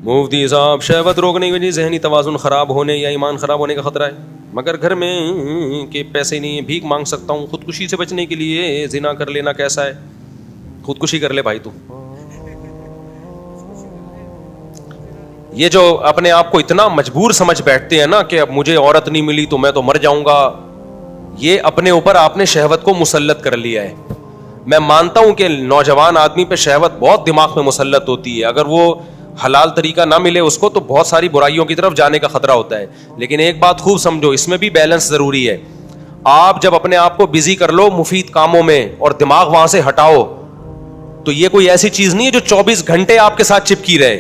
مفتی صاحب شہوت روکنے کی وجہ سے ذہنی توازن خراب ہونے یا ایمان خراب ہونے کا خطرہ ہے، مگر گھر میں کہ پیسے نہیں ہیں، بھیک مانگ سکتا ہوں، خودکشی سے بچنے کے لیے زنا کر لینا کیسا ہے؟ خودکشی کر لے بھائی تو. یہ جو اپنے آپ کو اتنا مجبور سمجھ بیٹھتے ہیں نا کہ اب مجھے عورت نہیں ملی تو میں تو مر جاؤں گا، یہ اپنے اوپر آپ نے شہوت کو مسلط کر لیا ہے. میں مانتا ہوں کہ نوجوان آدمی پہ شہوت بہت دماغ میں مسلط ہوتی ہے، اگر وہ حلال طریقہ نہ ملے اس کو تو بہت ساری برائیوں کی طرف جانے کا خطرہ ہوتا ہے. لیکن ایک بات خوب سمجھو، اس میں بھی بیلنس ضروری ہے. آپ جب اپنے آپ کو بزی کر لو مفید کاموں میں اور دماغ وہاں سے ہٹاؤ تو یہ کوئی ایسی چیز نہیں ہے جو 24 گھنٹے آپ کے ساتھ چپکی رہے.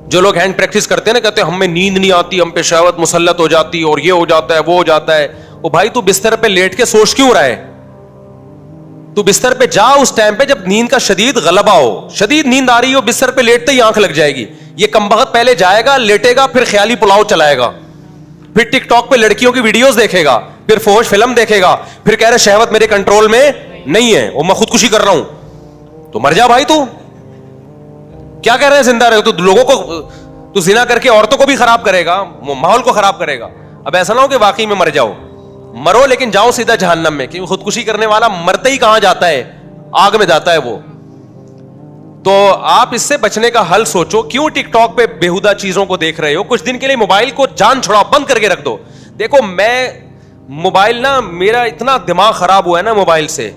جو لوگ ہینڈ پریکٹس کرتے ہیں نا، کہتے ہیں ہمیں نیند نہیں آتی، ہم پہ شہوت مسلط ہو جاتی اور یہ ہو جاتا ہے وہ ہو جاتا ہے. وہ بھائی تو بستر پہ لیٹ کے سوچ کیوں رہا ہے؟ تو بستر پہ جا اس ٹائم پہ جب نیند کا شدید غلبہ ہو، شدید نیند آ رہی ہو، بستر پہ لیٹتے ہی آنکھ لگ جائے گی. یہ کمبخت پہلے جائے گا، لیٹے گا، پھر خیالی پلاؤ چلائے گا، پھر ٹک ٹاک پہ لڑکیوں کی ویڈیوز دیکھے گا، پھر فحش فلم دیکھے گا، پھر کہہ رہے شہوت میرے کنٹرول میں نہیں ہے اور میں خودکشی کر رہا ہوں. تو مر جا بھائی. تو کیا کہہ رہے ہیں زندہ رہے؟ تو لوگوں کو تو زنا کر کے عورتوں کو بھی خراب کرے گا، ماحول کو خراب کرے گا. اب ایسا نہ ہو کہ واقعی میں مر جاؤ، مرو لیکن جاؤ سیدھا جہنم میں، کیونکہ خودکشی کرنے والا مرتے ہی کہاں جاتا ہے؟ آگ میں جاتا ہے وہ. تو آپ اس سے بچنے کا حل سوچو. کیوں ٹک ٹاک پہ بےہودہ چیزوں کو دیکھ رہے ہو؟ کچھ دن کے لیے موبائل کو جان چھڑاؤ، بند کر کے رکھ دو. دیکھو میں موبائل نا، میرا اتنا دماغ خراب ہوا ہے نا موبائل سے،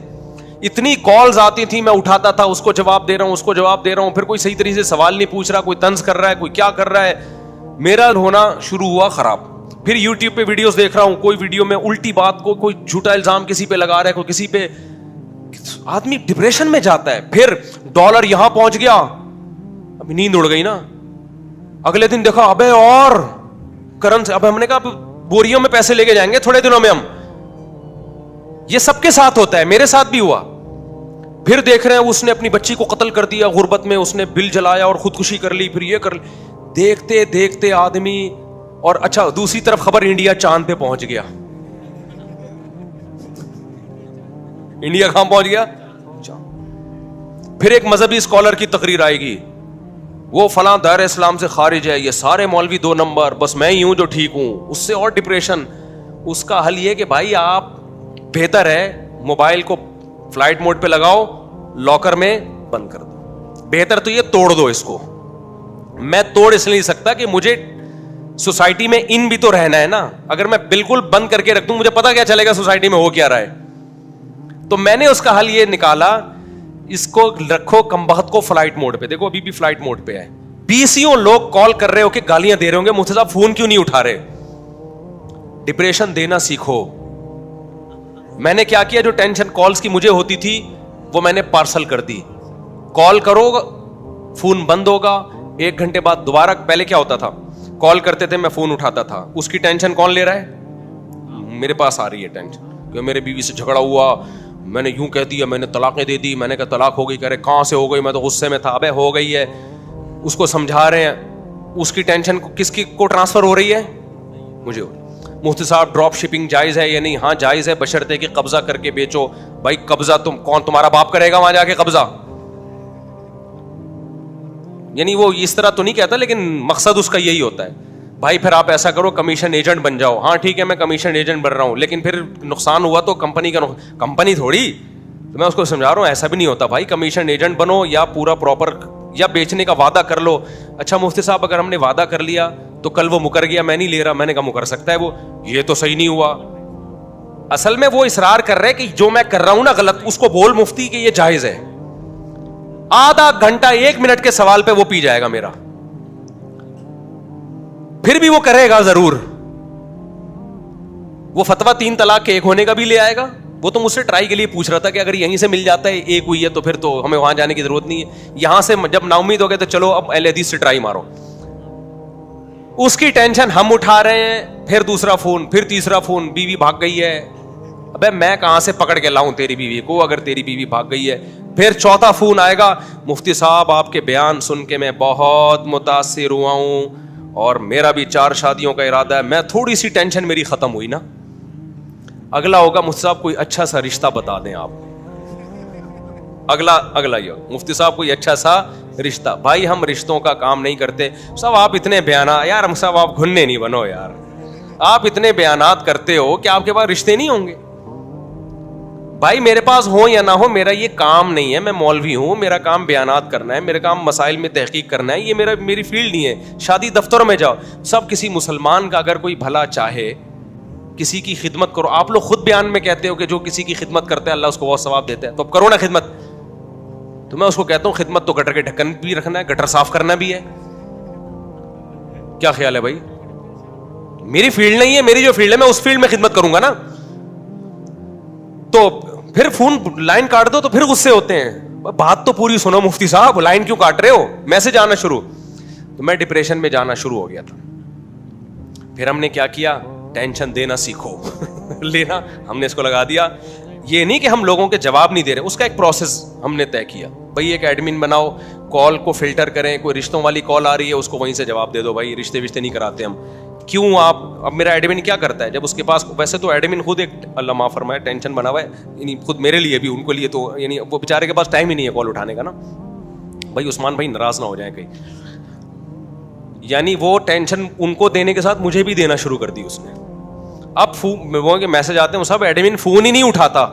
اتنی کالز آتی تھی، میں اٹھاتا تھا، اس کو جواب دے رہا ہوں، اس کو جواب دے رہا ہوں، پھر کوئی صحیح طریقے سے سوال نہیں پوچھ رہا، کوئی طنز کر رہا ہے، کوئی کیا کر رہا ہے. میرا ہونا شروع ہوا خراب. پھر یوٹیوب پہ ویڈیوز دیکھ رہا ہوں، کوئی ویڈیو میں الٹی بات کو، کوئی جھوٹا الزام کسی پہ لگا رہا ہے، کوئی کسی پہ. آدمی ڈپریشن میں جاتا ہے. پھر ڈالر یہاں پہنچ گیا، ابھی نیند اڑ گئی نا. اگلے دن دیکھا ابے اور کرنسی، اب ہم نے کہا بوریوں میں پیسے لے کے جائیں گے تھوڑے دنوں میں ہم. یہ سب کے ساتھ ہوتا ہے، میرے ساتھ بھی ہوا. پھر دیکھ رہے ہیں اس نے اپنی بچی کو قتل کر دیا غربت میں، اس نے بل جلایا اور خودکشی کر لی، پھر یہ کر لی. دیکھتے دیکھتے آدمی. اور اچھا دوسری طرف خبر، انڈیا چاند پہ پہنچ گیا. انڈیا کہاں پہنچ گیا؟ پھر ایک مذہبی اسکالر کی تقریر آئے گی، وہ فلاں دائرہ اسلام سے خارج ہے، یہ سارے مولوی 2 نمبر، بس میں ہی ہوں جو ٹھیک ہوں. اس سے اور ڈپریشن. اس کا حل یہ کہ بھائی آپ بہتر ہے موبائل کو فلائٹ موڈ پہ لگاؤ، لاکر میں بند کر دو. بہتر تو یہ توڑ دو اس کو. میں توڑ اس لیے نہیں سکتا کہ مجھے سوسائٹی میں ان بھی تو رہنا ہے نا. اگر میں بالکل بند کر کے رکھ دوں مجھے پتا کیا چلے گا سوسائٹی میں ہو کیا رہا ہے. تو میں نے اس کا حل یہ نکالا، اس کو رکھو کمبخت کو فلائٹ موڈ پہ. دیکھو ابھی بھی فلائٹ موڈ پہ ہے. 20 لوگ کال کر رہے ہو کہ گالیاں دے رہے ہوں گے، مفتی صاحب فون کیوں نہیں اٹھا رہے؟ ڈپریشن دینا سیکھو. میں نے کیا کیا، جو ٹینشن کالز کی مجھے ہوتی تھی وہ میں نے پارسل کر دی. کال کرو فون بند ہوگا، 1 گھنٹے بعد دوبارہ. پہلے کیا ہوتا تھا، کال کرتے تھے میں فون اٹھاتا تھا، اس کی ٹینشن کون لے رہا ہے؟ میرے پاس آ رہی ہے ٹینشن کہ میرے بیوی سے جھگڑا ہوا، میں نے یوں کہہ دیا، میں نے طلاقیں دے دی. میں نے کہا طلاق ہو گئی، کہہ رہے کہاں سے ہو گئی، میں تو غصے میں تھا. ابے ہو گئی ہے. اس کو سمجھا رہے ہیں، اس کی ٹینشن کس کی کو ٹرانسفر ہو رہی ہے؟ مجھے. مفتی صاحب ڈراپ شپنگ جائز ہے یا نہیں؟ ہاں جائز ہے، بشرطے کہ قبضہ کر کے بیچو. بھائی قبضہ کون تمہارا باپ کرے گا وہاں جا کے قبضہ؟ یعنی وہ اس طرح تو نہیں کہتا، لیکن مقصد اس کا یہی ہوتا ہے. بھائی پھر آپ ایسا کرو کمیشن ایجنٹ بن جاؤ. ہاں ٹھیک ہے میں کمیشن ایجنٹ بن رہا ہوں، لیکن پھر نقصان ہوا تو کمپنی کا کمپنی تھوڑی. تو میں اس کو سمجھا رہا ہوں ایسا بھی نہیں ہوتا بھائی. کمیشن ایجنٹ بنو یا پورا پراپر، یا بیچنے کا وعدہ کر لو. اچھا مفتی صاحب اگر ہم نے وعدہ کر لیا تو کل وہ مکر گیا، میں نہیں لے رہا. میں نے کہا مکر سکتا ہے وہ، یہ تو صحیح نہیں ہوا. اصل میں وہ اصرار کر رہے کہ جو میں کر رہا ہوں نا غلط. اس کو بول مفتی کہ یہ جائز ہے. آدھا گھنٹہ 1 منٹ کے سوال پہ وہ پی جائے گا میرا، پھر بھی وہ کرے گا ضرور. وہ فتویٰ 3 طلاق کے 1 ہونے کا بھی لے آئے گا. وہ تو مجھ سے ٹرائی کے لیے پوچھ رہا تھا کہ اگر یہیں سے مل جاتا ہے 1 ہوئی ہے تو پھر تو ہمیں وہاں جانے کی ضرورت نہیں ہے. یہاں سے جب نا امید ہو گئے تو چلو اب اہل حدیث سے ٹرائی مارو. اس کی ٹینشن ہم اٹھا رہے ہیں. پھر دوسرا فون، پھر تیسرا فون، بیوی بھاگ گئی ہے. ابے میں کہاں سے پکڑ کے لاؤں تیری بیوی کو اگر تیری بیوی بھاگ گئی ہے؟ پھر چوتھا فون آئے گا، مفتی صاحب آپ کے بیان سن کے میں بہت متاثر ہوا ہوں اور میرا بھی 4 شادیوں کا ارادہ ہے. میں تھوڑی سی ٹینشن میری ختم ہوئی نا. اگلا ہوگا مفتی صاحب کوئی اچھا سا رشتہ بتا دیں آپ. اگلا یہ مفتی صاحب کوئی اچھا سا رشتہ. بھائی ہم رشتوں کا کام نہیں کرتے صاحب. آپ اتنے بیانات یار, ہم صاحب آپ گھننے نہیں بنو یار. آپ اتنے بیانات کرتے ہو کہ آپ کے پاس رشتے نہیں ہوں گے. بھائی میرے پاس ہو یا نہ ہو, میرا یہ کام نہیں ہے. میں مولوی ہوں, میرا کام بیانات کرنا ہے, میرا کام مسائل میں تحقیق کرنا ہے. یہ میری فیلڈ نہیں ہے. شادی دفتروں میں جاؤ, سب کسی مسلمان کا اگر کوئی بھلا چاہے, کسی کی خدمت کرو. آپ لوگ خود بیان میں کہتے ہو کہ جو کسی کی خدمت کرتا ہے اللہ اس کو بہت ثواب دیتا ہے, تو اب کرو نا خدمت. تو میں اس کو کہتا ہوں خدمت تو گٹر کے ڈھکن بھی رکھنا ہے, گٹر صاف کرنا بھی ہے. کیا خیال ہے بھائی؟ میری فیلڈ نہیں ہے, میری جو فیلڈ ہے میں اس فیلڈ میں خدمت کروں گا نا. تو پھر فون لائن کاٹ دو تو پھر غصے ہوتے ہیں. بات تو پوری سنو مفتی صاحب, لائن کیوں کاٹ رہے ہو؟ میسج آنا شروع. تو میں ڈپریشن میں جانا شروع ہو گیا تھا. پھر ہم نے کیا کیا, ٹینشن دینا سیکھو. لینا ہم نے اس کو لگا دیا. یہ نہیں کہ ہم لوگوں کے جواب نہیں دے رہے, اس کا ایک پروسیس ہم نے طے کیا. بھائی ایک ایڈمن بناؤ, کال کو فلٹر کریں, کوئی رشتوں والی کال آ رہی ہے اس کو وہیں سے جواب دے دو. بھائی رشتے نہیں کراتے ہم. کیوں آپ, اب میرا ایڈمن کیا کرتا ہے جب اس کے پاس, ویسے تو ایڈمن خود ایک اللہ معاف فرمائے ٹینشن بنا ہوا ہے, یعنی خود میرے لیے بھی, ان کو لیے تو یعنی وہ بیچارے کے پاس ٹائم ہی نہیں ہے کال اٹھانے کا نا. بھائی عثمان بھائی ناراض نہ ہو جائیں کہیں, یعنی وہ ٹینشن ان کو دینے کے ساتھ مجھے بھی دینا شروع کر دی اس نے. اب وہ کے میسج آتے ہیں, وہ سب ایڈمن فون ہی نہیں اٹھاتا.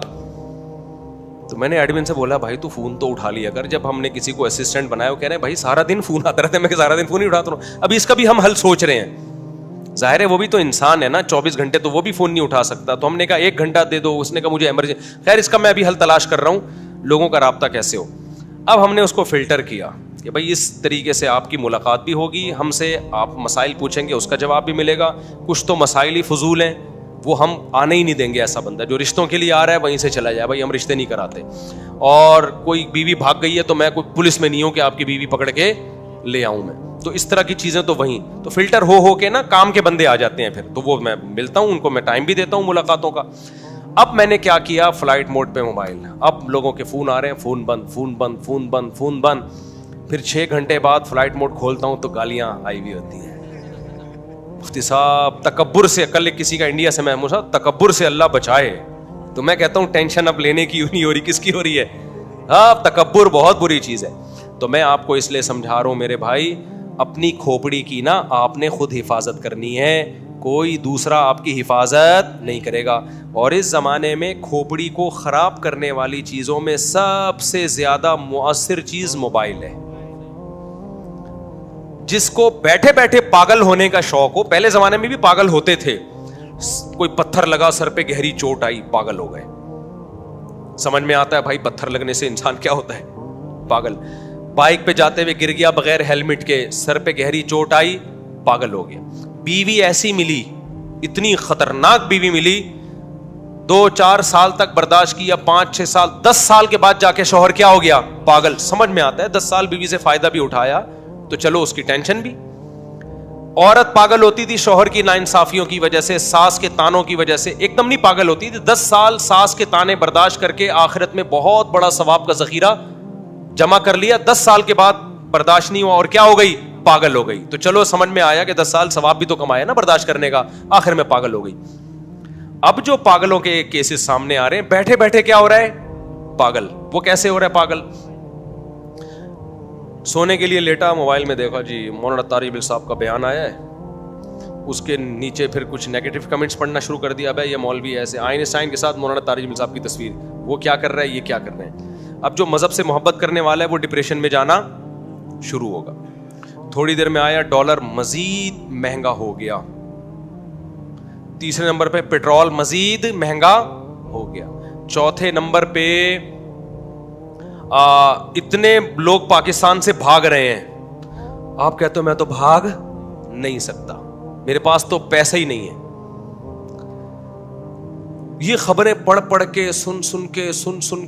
تو میں نے ایڈمن سے بولا بھائی تو فون تو اٹھا لیا کر. جب ہم نے کسی کو اسسٹنٹ بنایا, وہ کہہ رہے ہیں بھائی سارا دن فون آتا رہتا ہے. میں سارا دن فون ہی اٹھاتا ہوں. اب اس کا بھی ہم حل سوچ رہے ہیں. ظاہر ہے وہ بھی تو انسان ہے نا, 24 گھنٹے تو وہ بھی فون نہیں اٹھا سکتا. تو ہم نے کہا 1 گھنٹہ دے دو. اس نے کہا مجھے ایمرجنسی. خیر اس کا میں ابھی حل تلاش کر رہا ہوں, لوگوں کا رابطہ کیسے ہو. اب ہم نے اس کو فلٹر کیا کہ بھائی اس طریقے سے آپ کی ملاقات بھی ہوگی, ہم سے آپ مسائل پوچھیں گے, اس کا جواب بھی ملے گا. کچھ تو مسائل ہی فضول ہیں, وہ ہم آنے ہی نہیں دیں گے. ایسا بندہ جو رشتوں کے لیے آ رہا ہے وہیں سے چلا جائے. بھائی ہم رشتے نہیں کراتے. اور کوئی بیوی بھاگ گئی ہے تو میں کوئی پولیس میں نہیں ہوں کہ آپ کی بیوی پکڑ کے لے آؤں میں. تو اس طرح کی چیزیں تو وہیں تو فلٹر ہو کے نا کام کے بندے آ جاتے ہیں. پھر تو وہ میں ملتا ہوں ان کو, میں ٹائم بھی دیتا ہوں ملاقاتوں کا. اب میں نے کیا کیا, فلائٹ موڈ پہ موبائل. اب لوگوں کے فون آ رہے ہیں, فون بند, فون بند, فون بند, فون بند. پھر 6 گھنٹے بعد فلائٹ موڈ کھولتا ہوں تو گالیاں آئی ہوئی ہوتی ہیں. مفتی صاحب تکبر سے, کل کسی کا انڈیا سے میں تکبر سے اللہ بچائے. تو میں کہتا ہوں ٹینشن اب لینے کی نہیں ہو رہی, کس کی ہو رہی ہے؟ ہاں تکبر بہت بری چیز ہے. تو میں آپ کو اس لیے سمجھا رہا ہوں میرے بھائی, اپنی کھوپڑی کی نا آپ نے خود حفاظت کرنی ہے, کوئی دوسرا آپ کی حفاظت نہیں کرے گا. اور اس زمانے میں کھوپڑی کو خراب کرنے والی چیزوں میں سب سے زیادہ مؤثر چیز موبائل ہے. جس کو بیٹھے بیٹھے پاگل ہونے کا شوق ہو, پہلے زمانے میں بھی پاگل ہوتے تھے, کوئی پتھر لگا سر پہ, گہری چوٹ آئی, پاگل ہو گئے. سمجھ میں آتا ہے بھائی پتھر لگنے سے انسان کیا ہوتا ہے, پاگل. بائک پہ جاتے ہوئے گر گیا بغیر ہیلمٹ کے, سر پہ گہری چوٹ آئی, پاگل ہو گیا. بیوی ایسی ملی, اتنی خطرناک بیوی ملی, 2-4 سال تک برداشت کیا, 5-6 سال, 10 سال کے بعد جا کے شوہر کیا ہو گیا, پاگل. سمجھ میں آتا ہے 10 سال بیوی سے فائدہ بھی اٹھایا تو چلو اس کی ٹینشن بھی. عورت پاگل ہوتی تھی شوہر کی ناانصافیوں کی وجہ سے, ساس کے تانوں کی وجہ سے, ایک دم نہیں پاگل ہوتی تھی. 10 سال ساس کے تانے برداشت کر کے آخرت میں بہت بڑا ثواب کا ذخیرہ جمع کر لیا. 10 سال کے بعد برداشت نہیں ہوا اور کیا ہو گئی, پاگل ہو گئی. تو چلو سمجھ میں آیا کہ 10 سال ثواب بھی تو کمایا نا برداشت کرنے کا, آخر میں پاگل ہو گئی. اب جو پاگلوں کے کیسز سامنے آ رہے ہیں, بیٹھے بیٹھے کیا ہو رہا ہے, پاگل. وہ کیسے ہو رہا ہے پاگل؟ سونے کے لیے لیٹا, موبائل میں دیکھا جی مولانا طارق بل صاحب کا بیان آیا ہے, اس کے نیچے پھر کچھ نیگیٹو کمنٹس پڑھنا شروع کر دیا. بھائی یہ مولوی ایسے, آئنسٹائن کے ساتھ مولانا طارق بل صاحب کی تصویر, وہ کیا کر رہا ہے, یہ کیا کر رہے ہیں. اب جو مذہب سے محبت کرنے والا ہے وہ ڈپریشن میں جانا شروع ہوگا. تھوڑی دیر میں آیا ڈالر مزید مہنگا ہو گیا. تیسرے نمبر پہ پیٹرول مزید مہنگا ہو گیا. چوتھے نمبر پہ اتنے لوگ پاکستان سے بھاگ رہے ہیں. آپ کہتے ہو میں تو بھاگ نہیں سکتا, میرے پاس تو پیسہ ہی نہیں ہے. یہ خبریں پڑھ کے سن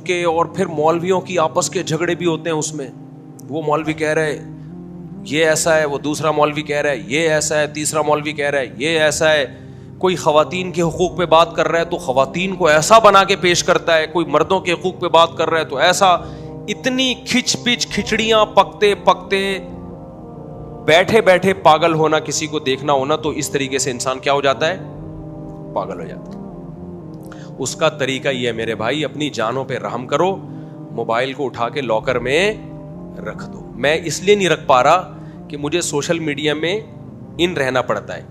کے اور پھر مولویوں کی آپس کے جھگڑے بھی ہوتے ہیں اس میں. وہ مولوی کہہ رہے یہ ایسا ہے, وہ دوسرا مولوی کہہ رہا ہے یہ ایسا ہے, تیسرا مولوی کہہ رہا ہے یہ ایسا ہے. کوئی خواتین کے حقوق پہ بات کر رہا ہے تو خواتین کو ایسا بنا کے پیش کرتا ہے, کوئی مردوں کے حقوق پہ بات کر رہا ہے تو ایسا. اتنی کھچ پچ کھچڑیاں پکتے پکتے, بیٹھے بیٹھے پاگل ہونا, کسی کو دیکھنا ہونا, تو اس طریقے سے انسان کیا ہو جاتا ہے, پاگل ہو جاتا ہے. اس کا طریقہ یہ ہے میرے بھائی, اپنی جانوں پہ رحم کرو, موبائل کو اٹھا کے لاکر میں رکھ دو. میں اس لیے نہیں رکھ پا رہا کہ مجھے سوشل میڈیا میں ان رہنا پڑتا ہے,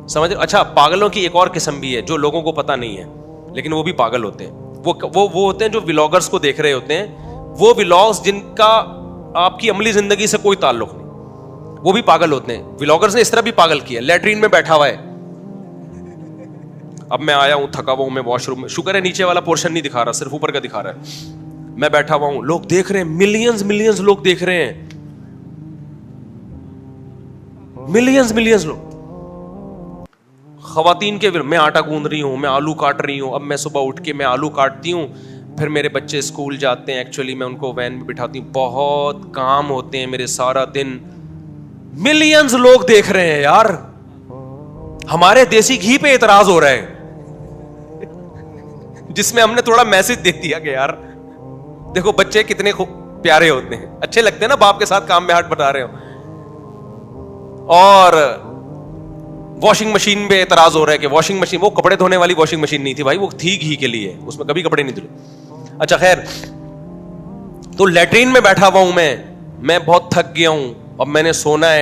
سمجھ. اچھا, پاگلوں کی ایک اور قسم بھی ہے جو لوگوں کو پتا نہیں ہے لیکن وہ بھی پاگل ہوتے ہیں. وہ ہوتے ہیں جو ولاگرز کو دیکھ رہے ہوتے ہیں, وہ ولاگز جن کا آپ کی عملی زندگی سے کوئی تعلق نہیں, وہ بھی پاگل ہوتے ہیں. ولاگرز نے اس طرح بھی پاگل کیا, لیٹرین میں بیٹھا ہوا ہے, اب میں آیا ہوں تھکا ہوا ہوں, میں واش روم میں, شکر ہے نیچے والا پورشن نہیں دکھا رہا, صرف اوپر کا دکھا رہا ہے. میں بیٹھا ہوا ہوں, لوگ دیکھ رہے ہیں, ملینز لوگ دیکھ رہے ہیں, ملینز لوگ. خواتین کے میں آٹا گوندھ رہی ہوں, میں آلو کاٹ رہی ہوں. اب میں صبح اٹھ کے میں آلو کاٹتی ہوں, پھر میرے بچے اسکول جاتے ہیں, ایکچولی میں ان کو وین میں بٹھاتی ہوں, بہت کام ہوتے ہیں میرے سارا دن. ملینز لوگ دیکھ رہے ہیں یار. ہمارے دیسی گھی پہ اعتراض ہو رہا ہے جس میں ہم نے تھوڑا میسج دے دیا کہ یار دیکھو بچے کتنے پیارے ہوتے ہیں, اچھے لگتے ہیں نا باپ کے ساتھ کام میں ہاتھ بٹا رہے ہو. اور واشنگ مشین پہ اعتراض ہو رہا ہے کہ واشنگ مشین, وہ کپڑے دھونے والی واشنگ مشین نہیں تھی بھائی, وہ تھی گھی کے لیے, اس میں کبھی کپڑے نہیں دھلے. اچھا خیر, تو لیٹرین میں بیٹھا ہوا ہوں میں بہت تھک گیا ہوں, اب میں نے سونا ہے.